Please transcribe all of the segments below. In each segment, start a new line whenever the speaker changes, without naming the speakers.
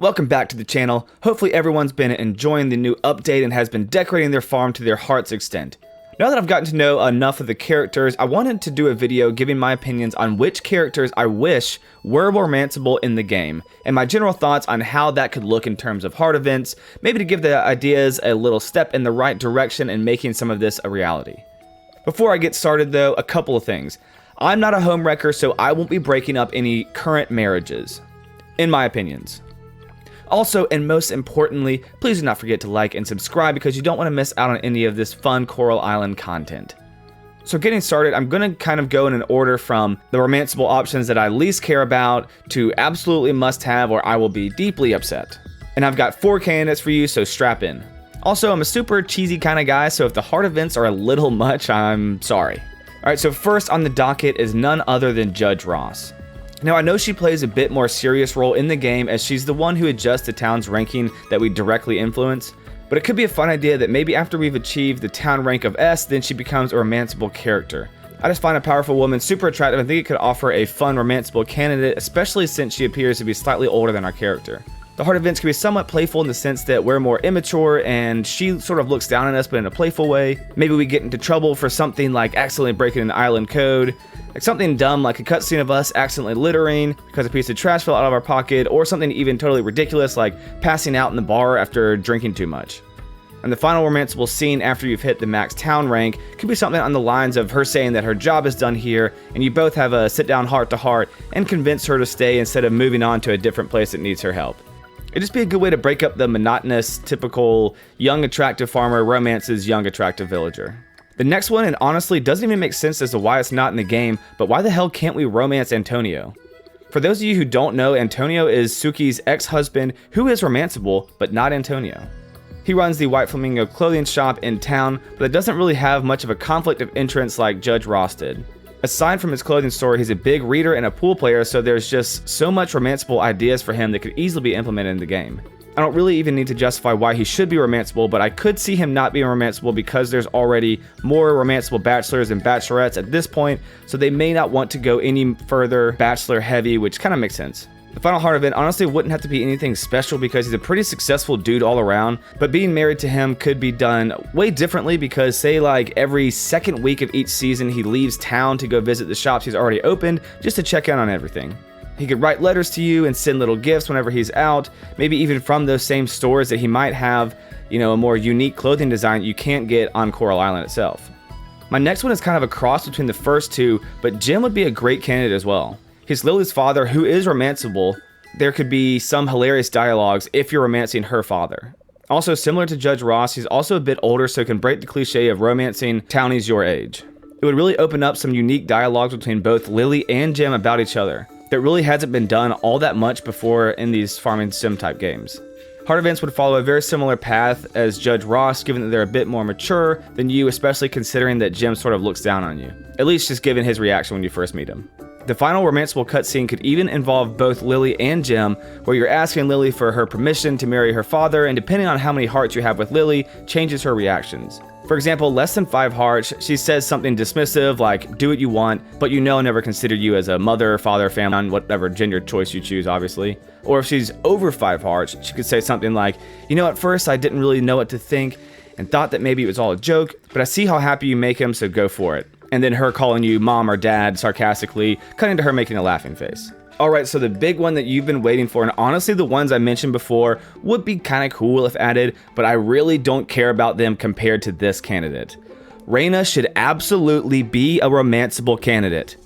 Welcome back to the channel. Hopefully everyone's been enjoying the new update and has been decorating their farm to their heart's extent. Now that I've gotten to know enough of the characters, I wanted to do a video giving my opinions on which characters I wish were romanceable in the game, and my general thoughts on how that could look in terms of heart events, maybe to give the ideas a little step in the right direction in making some of this a reality. Before I get started though, a couple of things. I'm not a homewrecker, so I won't be breaking up any current marriages, in my opinions. Also, and most importantly, please do not forget to like and subscribe because you don't want to miss out on any of this fun Coral Island content. So getting started, I'm going to kind of go in an order from the romanceable options that I least care about to absolutely must have or I will be deeply upset. And I've got 4 candidates for you, so strap in. Also, I'm a super cheesy kind of guy, so if the heart events are a little much, I'm sorry. Alright, so first on the docket is none other than Judge Ross. Now, I know she plays a bit more serious role in the game as she's the one who adjusts the town's ranking that we directly influence, but it could be a fun idea that maybe after we've achieved the town rank of S, then she becomes a romanceable character. I just find a powerful woman super attractive and think it could offer a fun romanceable candidate, especially since she appears to be slightly older than our character. The heart events can be somewhat playful in the sense that we're more immature and she sort of looks down on us but in a playful way. Maybe we get into trouble for something like accidentally breaking an island code, like something dumb like a cutscene of us accidentally littering because a piece of trash fell out of our pocket, or something even totally ridiculous like passing out in the bar after drinking too much. And the final romanceable scene after you've hit the max town rank could be something on the lines of her saying that her job is done here and you both have a sit down heart to heart and convince her to stay instead of moving on to a different place that needs her help. It'd just be a good way to break up the monotonous, typical young attractive farmer romances young attractive villager. The next one, and honestly doesn't even make sense as to why it's not in the game, but why the hell can't we romance Antonio? For those of you who don't know, Antonio is Suki's ex-husband who is romanceable, but not Antonio. He runs the White Flamingo clothing shop in town, but it doesn't really have much of a conflict of interest like Judge Ross did. Aside from his clothing store, he's a big reader and a pool player, so there's just so much romanceable ideas for him that could easily be implemented in the game. I don't really even need to justify why he should be romanceable, but I could see him not being romanceable because there's already more romanceable bachelors and bachelorettes at this point, so they may not want to go any further bachelor heavy, which kind of makes sense. The final heart event honestly wouldn't have to be anything special because he's a pretty successful dude all around, but being married to him could be done way differently because say like every second week of each season he leaves town to go visit the shops he's already opened just to check in on everything. He could write letters to you and send little gifts whenever he's out, maybe even from those same stores that he might have, you know, a more unique clothing design you can't get on Coral Island itself. My next one is kind of a cross between the first two, but Jim would be a great candidate as well. He's Lily's father, who is romanceable. There could be some hilarious dialogues if you're romancing her father. Also, similar to Judge Ross, he's also a bit older, so can break the cliche of romancing townies your age. It would really open up some unique dialogues between both Lily and Jim about each other that really hasn't been done all that much before in these farming sim type games. Heart events would follow a very similar path as Judge Ross, given that they're a bit more mature than you, especially considering that Jim sort of looks down on you. At least just given his reaction when you first meet him. The final romanceable cutscene could even involve both Lily and Jim, where you're asking Lily for her permission to marry her father, and depending on how many hearts you have with Lily, changes her reactions. For example, less than 5 hearts, she says something dismissive like, do what you want, but you know never considered you as a mother, father, family, whatever gender choice you choose, obviously. Or if she's over 5 hearts, she could say something like, you know, at first I didn't really know what to think and thought that maybe it was all a joke, but I see how happy you make him, so go for it. And then her calling you mom or dad sarcastically, cutting to her making a laughing face. Alright, so the big one that you've been waiting for, and honestly the ones I mentioned before would be kind of cool if added, but I really don't care about them compared to this candidate. Raina should absolutely be a romanceable candidate.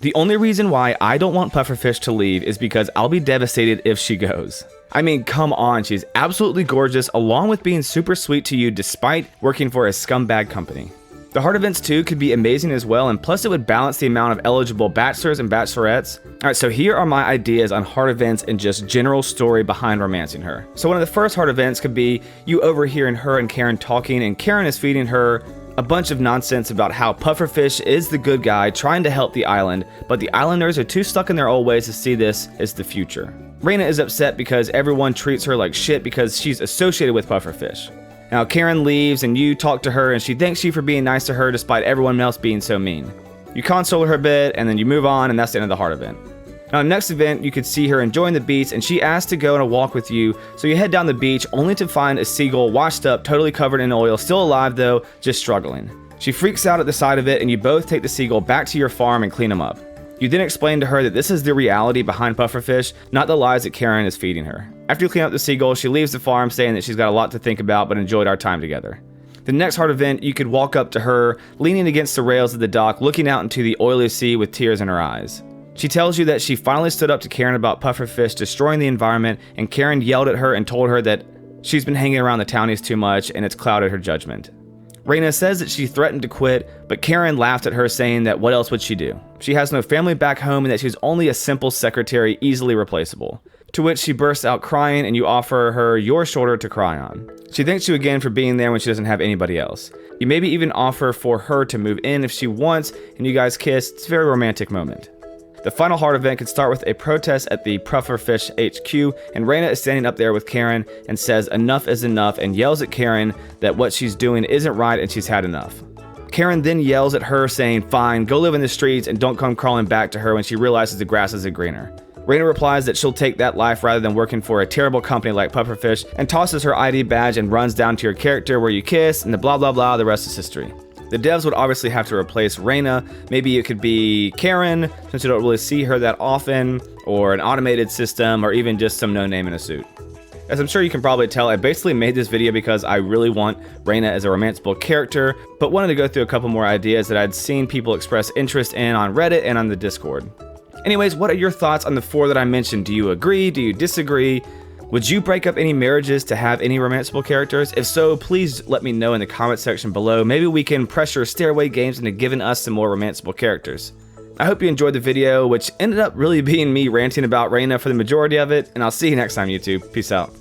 The only reason why I don't want Pufferfish to leave is because I'll be devastated if she goes. I mean, come on, she's absolutely gorgeous along with being super sweet to you despite working for a scumbag company. The heart events too could be amazing as well, and plus it would balance the amount of eligible bachelors and bachelorettes. Alright, so here are my ideas on heart events and just general story behind romancing her. So one of the first heart events could be you overhearing her and Karen talking, and Karen is feeding her a bunch of nonsense about how Pufferfish is the good guy trying to help the island, but the islanders are too stuck in their old ways to see this as the future. Raina is upset because everyone treats her like shit because she's associated with Pufferfish. Now Karen leaves and you talk to her and she thanks you for being nice to her despite everyone else being so mean. You console her a bit and then you move on, and that's the end of the heart event. Now, next event, you could see her enjoying the beach, and she asked to go on a walk with you, so you head down the beach only to find a seagull washed up, totally covered in oil, still alive though, just struggling. She freaks out at the sight of it, and you both take the seagull back to your farm and clean him up. You then explain to her that this is the reality behind pufferfish, not the lies that Karen is feeding her. After you clean up the seagull, she leaves the farm saying that she's got a lot to think about but enjoyed our time together. The next hard event, you could walk up to her, leaning against the rails of the dock, looking out into the oily sea with tears in her eyes. She tells you that she finally stood up to Karen about pufferfish destroying the environment, and Karen yelled at her and told her that she's been hanging around the townies too much and it's clouded her judgment. Raina says that she threatened to quit, but Karen laughed at her, saying that what else would she do? She has no family back home and that she's only a simple secretary, easily replaceable. To which she bursts out crying, and you offer her your shoulder to cry on. She thanks you again for being there when she doesn't have anybody else. You maybe even offer for her to move in if she wants, and you guys kiss. It's a very romantic moment. The final hard event could start with a protest at the Pufferfish HQ, and Raina is standing up there with Karen and says enough is enough, and yells at Karen that what she's doing isn't right and she's had enough. Karen then yells at her, saying, "Fine, go live in the streets and don't come crawling back to her," when she realizes the grass isn't greener. Raina replies that she'll take that life rather than working for a terrible company like Pufferfish, and tosses her ID badge and runs down to your character where you kiss, and the blah blah blah, the rest is history. The devs would obviously have to replace Raina. Maybe it could be Karen, since you don't really see her that often, or an automated system, or even just some no-name in a suit. As I'm sure you can probably tell, I basically made this video because I really want Raina as a romanceable character, but wanted to go through a couple more ideas that I'd seen people express interest in on Reddit and on the Discord. Anyways, what are your thoughts on the 4 that I mentioned? Do you agree? Do you disagree? Would you break up any marriages to have any romanceable characters? If so, please let me know in the comment section below. Maybe we can pressure Stairway Games into giving us some more romanceable characters. I hope you enjoyed the video, which ended up really being me ranting about Raina for the majority of it, and I'll see you next time, YouTube. Peace out.